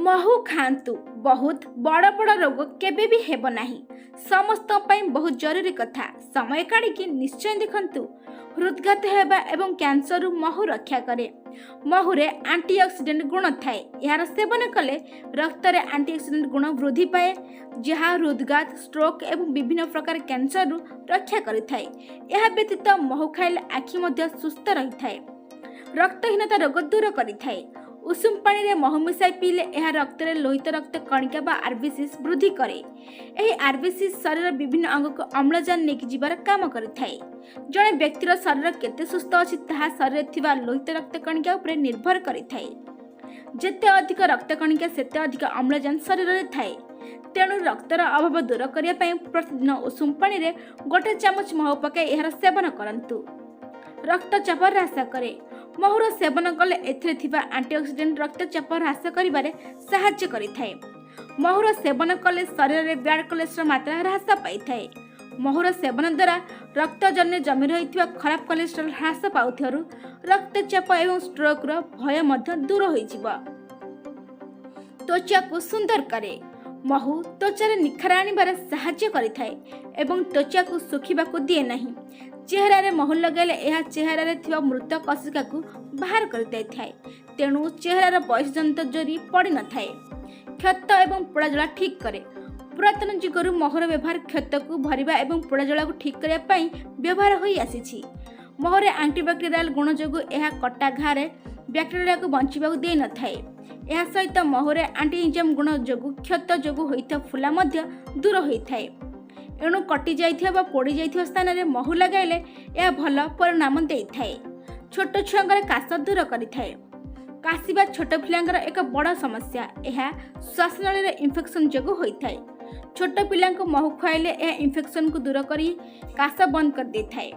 महू खातु बहुत बड़ बड़ रोग केबे भी हेब नाही। समस्त बहुत जरूरी कथा। समय काढ़ी निश्चय देखंतु। हृदघात हेबा एवं कैंसर महू रक्षा करे। महूरे एंटीऑक्सीडेंट गुण थाए। यार सेवन कले रक्त रे एंटीऑक्सीडेंट गुण वृद्धि पाए, जहाँ हृदघात, स्ट्रोक एवं विभिन्न प्रकार कैंसर रक्षा करिथाए। यह व्यतीत महू खाइले आखि मध्य सुस्थ रही थाए। रक्तहीनता रोग दूर करिथाए। उषुम पानी रे महू मिसाई पीले यह रक्त रे लोहित रक्त कणिका बा आरबीसीस वृद्धि करे। एही आरबीसीस शरीर विभिन्न अंग को अम्लजान नेकी जीवार काम करिथाए। जणे व्यक्तिर शरीर केते सुस्थ अछि ताहा शरीर थिबा लोहित रक्त कणिका उपरे निर्भर करिथाए। जेते अधिक रक्त कणिका सेते अधिक अम्लजान शरीर रे थाए। तेणु रक्तर अभाव दूर करिया पई प्रतिदिन उषुम पानी रे गोटे चामच महू पकाई एहार सेवन करंतु। रक्तचाप ह्रास करे। महूर सेवन कले एथिरे थिबा एंटीऑक्सीडेंट रक्तचाप ह्रास करिबारे सहाय्य करिथाए। महूर सेवन कले शरीर रे बैड कोलेस्ट्रॉल मात्रा ह्रास पाइथाए। महूर सेवन द्वारा रक्तजन्य जमी रहिथिबा खराब कोलेस्ट्रॉल ह्रास पाउथिबारु रक्तचाप एवं स्ट्रोक रो भय मध्य दूर होइजिबा। त्वचा को सुंदर करे। महू त्वचार निखार आनिबारे सहाय्य करिथाए एवं त्वचा को सुखिबा को दिए नहीं। चेहरा रे महू लगाइले यह चेहरा रे थिबा मृत कोशिका को बाहर कर दैथाए। तेणु चेहरार बयसजनित जोरी पड़ी न थाए। क्षत एवं पोड़ाजला ठीक करे। पुरातन जुगरु महूर व्यवहार क्षत को भरिबा एवं पोड़ाजला को ठीक करिया पई व्यवहार होई आसीछि। महूरे एंटीबैक्टेरियल गुण जोगु यह कटा घारे बैक्टेरिया को बंचिबा को दे न थाए। यह सहित महूरे एंटीइंजाम गुण जोगु क्षत जोगु होइता फुला मध्य दूर होइथाए। एणु कटि जाइथिबा बा पोड़ी जाइथिबा स्थान रे महू लगाइले यह भल परिणाम देइथाए। छोट छुआंकर काश दूर करिथाए। काशिबा छोट पिलांकर एक बड़ समस्या। यह श्वासनली रे इन्फेक्शन जोगु होइथाए। छोट पिलांको महू खुआइले यह इन्फेक्शन को दूर करी काश बंद कर देइथाए।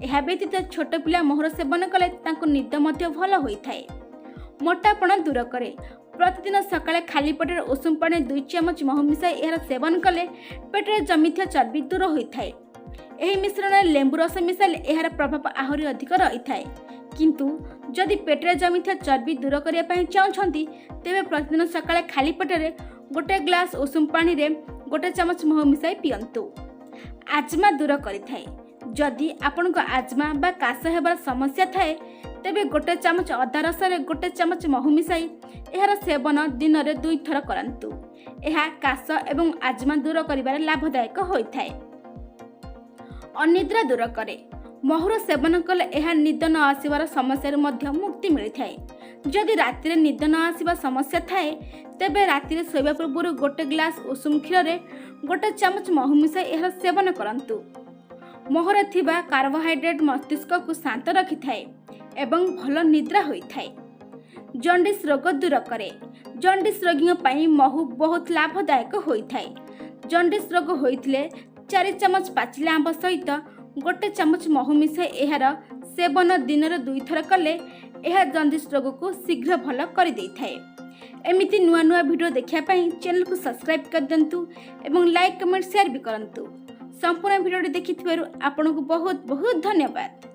यह व्यतीत छोट पिला महूर सेवन कले तांको निद मध्य भल होइथाए। मोटापण दूर करे। प्रतिदिन सकाळे खाली पेटर उषुम पानी 2 चामच महू मिसाई एहार सेवन कले पेटरे जमिथिया चर्बी दूर होइथाए। एही मिश्रण लेंबू रस मिसाइले एहार प्रभाव आहुरी अधिक रहिथाए। किंतु जदि पेटरे जमिथिया चर्बी दूर करिया पई चाहुछंती तेबे प्रतिदिन सकाळे खाली पेटरे गोटे ग्लास उषुम पानी रे गोटे चामच महू मिसाई पियंतु। आजमा दूर करिथाए। जदि आपनको आजमा बा काश हेबार समस्या थाए तेबे गोटे चामच अदा रस रे गोटे चामच महू मिसाई एहार सेवन दिन रे 2 थर करंतु। एहा काश एवं आजमा दूर करिबार लाभदायक होइथाए। अनिद्रा दूर करे। महूर सेवन कले एहा निद न आसीबार समस्या मध्य मुक्ति मिलिथाए। जदि राति रे निद न आसीबा समस्या थाए तेबे राति रे सोइबा पूर्व गोटे ग्लास उषुम क्षीर रे गोटे चामच महू मिसाई एहार सेवन करंतु। महूरे थिबा कार्बोहाइड्रेट मस्तिष्क को शांत रखिथाए एवं भल निद्रा होइथाए। जॉन्डिस रोग दूर करे। जॉन्डिस रोगी पई महू बहुत लाभदायक होइथाए। जॉन्डिस रोग होइथिले 4 चामच पाचिला आंब सहित गोटे चामच महू मिसाई एहार सेवन दिन रे 2 थर कले एहा जॉन्डिस रोग को शीघ्र भल कर देइथाए। एमिति नुआ नुआ वीडियो देखिया पई चैनल को सब्सक्राइब कर दंतु एवं लाइक कमेंट शेयर भी करंतु। संपूर्ण वीडियो देखिथिबारु आपनको बहुत बहुत धन्यवाद।